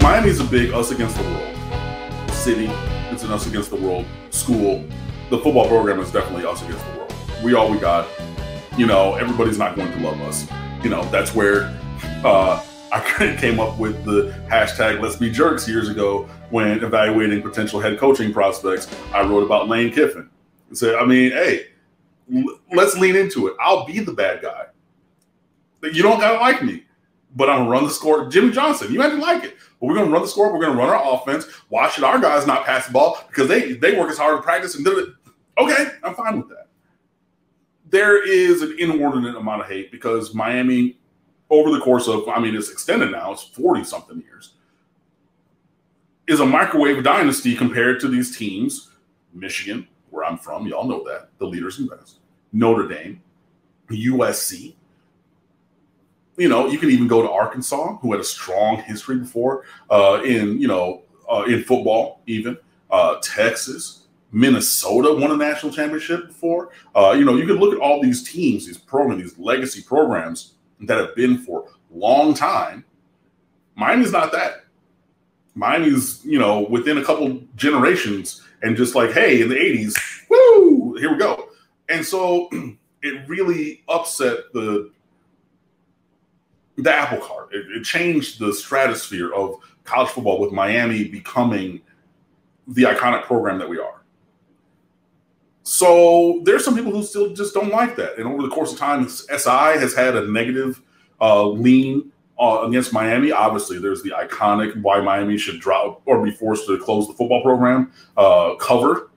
Miami's a big us against the world. City, it's an us against the world. School, the football program is definitely us against the world. We all we got. You know, everybody's not going to love us. You know, that's where I came up with the hashtag Let's Be Jerks years ago when evaluating potential head coaching prospects. I wrote about Lane Kiffin and said, I mean, hey, let's lean into it. I'll be the bad guy. You don't gotta like me, but I'm gonna run the score. Jimmy Johnson, you had to like it, but we're gonna run the score. We're gonna run our offense. Why should our guys not pass the ball? Because they work as hard in practice and do it. Okay, I'm fine with that. There is an inordinate amount of hate because Miami, over the course of, I mean, it's extended now, it's 40-something years, is a microwave dynasty compared to these teams. Michigan, where I'm from, y'all know that, the leaders in best. Notre Dame, USC. You know, you can even go to Arkansas, who had a strong history before in football even. Texas. Minnesota won a national championship before. You know, you can look at all these teams, these programs, these legacy programs that have been for a long time. Miami's not that. Miami's, you know, within a couple generations and just like, hey, in the 80s, woo, here we go. And so it really upset the apple cart. It changed the stratosphere of college football with Miami becoming the iconic program that we are. So there's some people who still just don't like that. And over the course of time, SI has had a negative lean against Miami. Obviously, there's the iconic why Miami should drop or be forced to close the football program cover,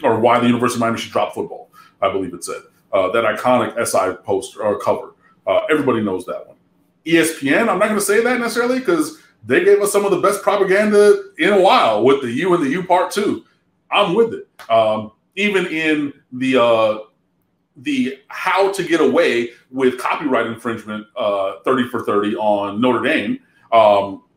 or why the University of Miami should drop football, I believe it said. That iconic SI poster or cover. Everybody knows that one. ESPN, I'm not going to say that necessarily because they gave us some of the best propaganda in a while with the U and the U part 2. I'm with it. Even in the how to get away with copyright infringement 30 for 30 on Notre Dame,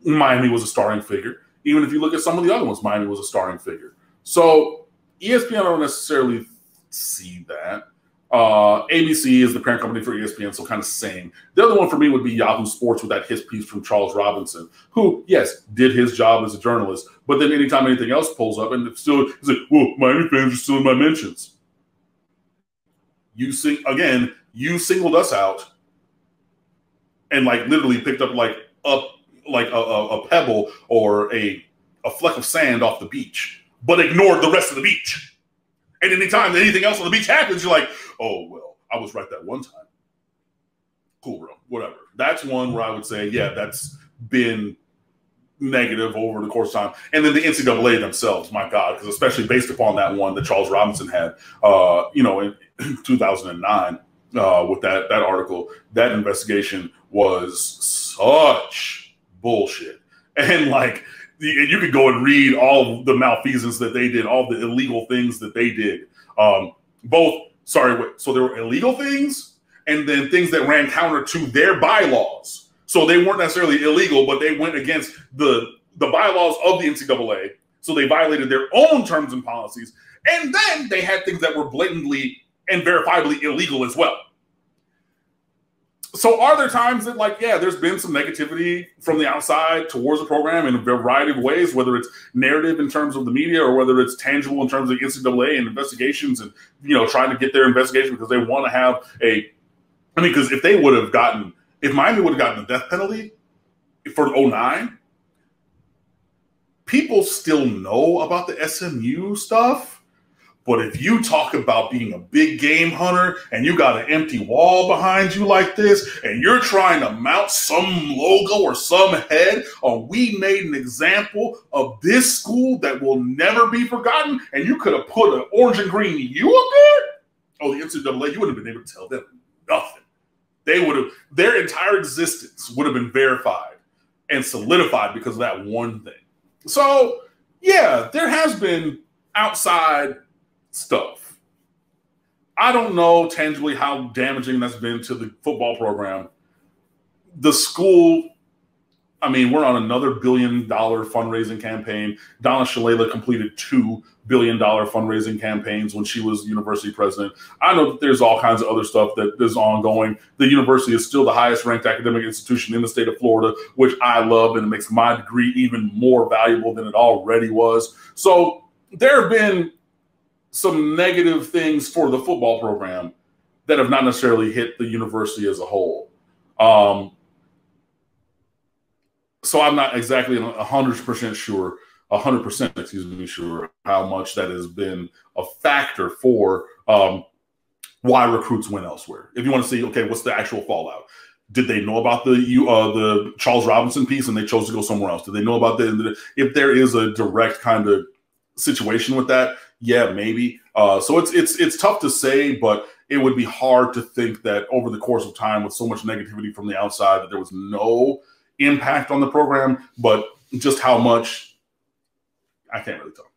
Miami was a starring figure. Even if you look at some of the other ones, Miami was a starring figure. So ESPN, I don't necessarily see that. ABC is the parent company for ESPN, so kind of same. The other one for me would be Yahoo Sports with that his piece from Charles Robinson, who, yes, did his job as a journalist, but then anytime anything else pulls up, and it's still, it's like, well, Miami fans are still in my mentions. You singled us out and like literally picked up like a pebble or a fleck of sand off the beach, but ignored the rest of the beach. And anytime anything else on the beach happens, you're like, oh, well, I was right that one time. Cool, bro, whatever. That's one where I would say, yeah, that's been negative over the course of time. And then the NCAA themselves, my God, because especially based upon that one that Charles Robinson had, in 2009 with that article, that investigation was such bullshit. And like, you could go and read all the malfeasance that they did, all the illegal things that they did. So there were illegal things and then things that ran counter to their bylaws. So they weren't necessarily illegal, but they went against the bylaws of the NCAA. So they violated their own terms and policies. And then they had things that were blatantly and verifiably illegal as well. So are there times that, like, yeah, there's been some negativity from the outside towards the program in a variety of ways, whether it's narrative in terms of the media or whether it's tangible in terms of the NCAA and investigations and, you know, trying to get their investigation because they want to have because if Miami would have gotten the death penalty for 2009, people still know about the SMU stuff. But if you talk about being a big game hunter and you got an empty wall behind you like this and you're trying to mount some logo or some head on we made an example of this school that will never be forgotten and you could have put an orange and green U up there, the NCAA, you wouldn't have been able to tell them nothing. Their entire existence would have been verified and solidified because of that one thing. So, yeah, there has been outside stuff. I don't know tangibly how damaging that's been to the football program. The school I mean, we're on another $1 billion fundraising campaign. Donna Shalala completed $2 billion fundraising campaigns when she was university president. I know that there's all kinds of other stuff that is ongoing. The university is still the highest ranked academic institution in the state of Florida, which I love, and it makes my degree even more valuable than it already was. So there have been some negative things for the football program that have not necessarily hit the university as a whole. So I'm not exactly 100% sure, 100%, excuse me, sure how much that has been a factor for why recruits went elsewhere. If you want to see, okay, what's the actual fallout? Did they know about the Charles Robinson piece and they chose to go somewhere else? Did they know about if there is a direct kind of situation with that? Yeah, maybe. So it's tough to say, but it would be hard to think that over the course of time with so much negativity from the outside that there was no impact on the program, but just how much, I can't really tell.